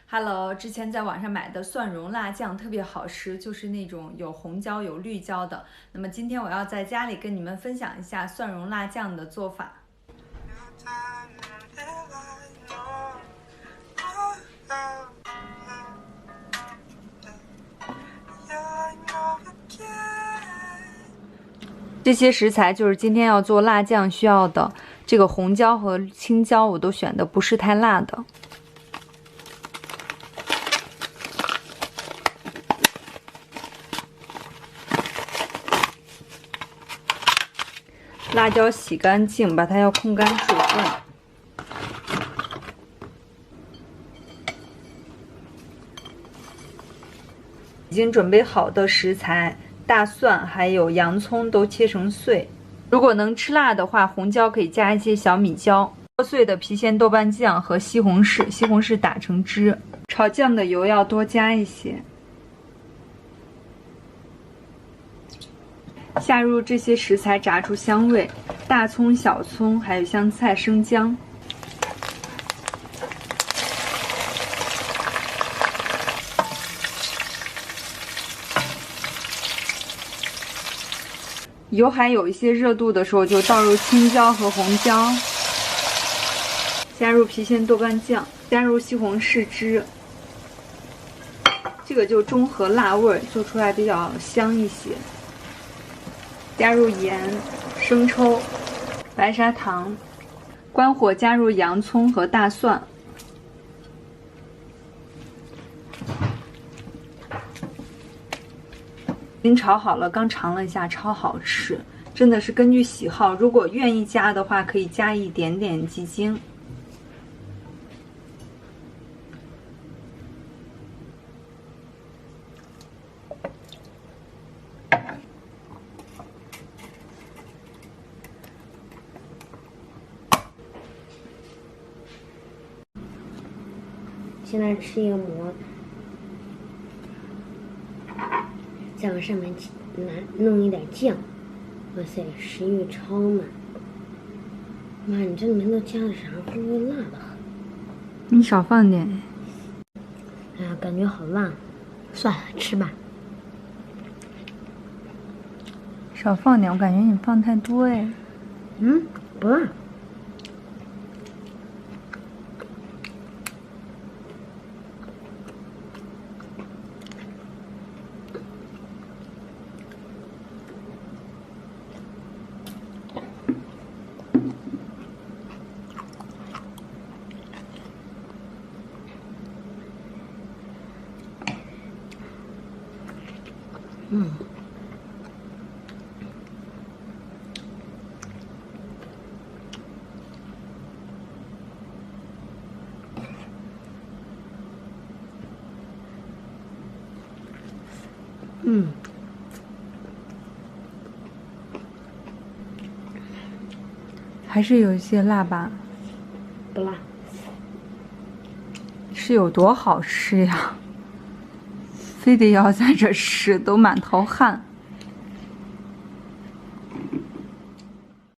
Hello，之前在网上买的蒜蓉辣酱特别好吃，就是那种有红椒有绿椒的。那么今天我要在家里跟你们分享一下蒜蓉辣酱的做法。这些食材就是今天要做辣酱需要的，这个红椒和青椒我都选的不是太辣的。辣椒洗干净，把它要控干水分。已经准备好的食材，大蒜还有洋葱都切成碎。如果能吃辣的话，红椒可以加一些小米椒。剁碎的郫县豆瓣酱和西红柿，西红柿打成汁。炒酱的油要多加一些。下入这些食材，炸出香味，大葱、小葱，还有香菜、生姜。油还有一些热度的时候，就倒入青椒和红椒，加入郫县豆瓣酱，加入西红柿汁，这个就中和辣味，做出来比较香一些。加入盐、生抽、白砂糖，关火加入洋葱和大蒜。已经炒好了，刚尝了一下，超好吃，真的是根据喜好，如果愿意加的话，可以加一点点鸡精。现在吃一个馍，再往上面弄一点酱，哇塞，食欲超满。妈，你这里面都加了啥？会不会辣的很？你少放点。哎呀，感觉好辣，算了，吃吧。少放点，我感觉你放太多哎。不辣。还是有一些辣吧？不辣。是有多好吃呀？非得要在这吃，都满头汗。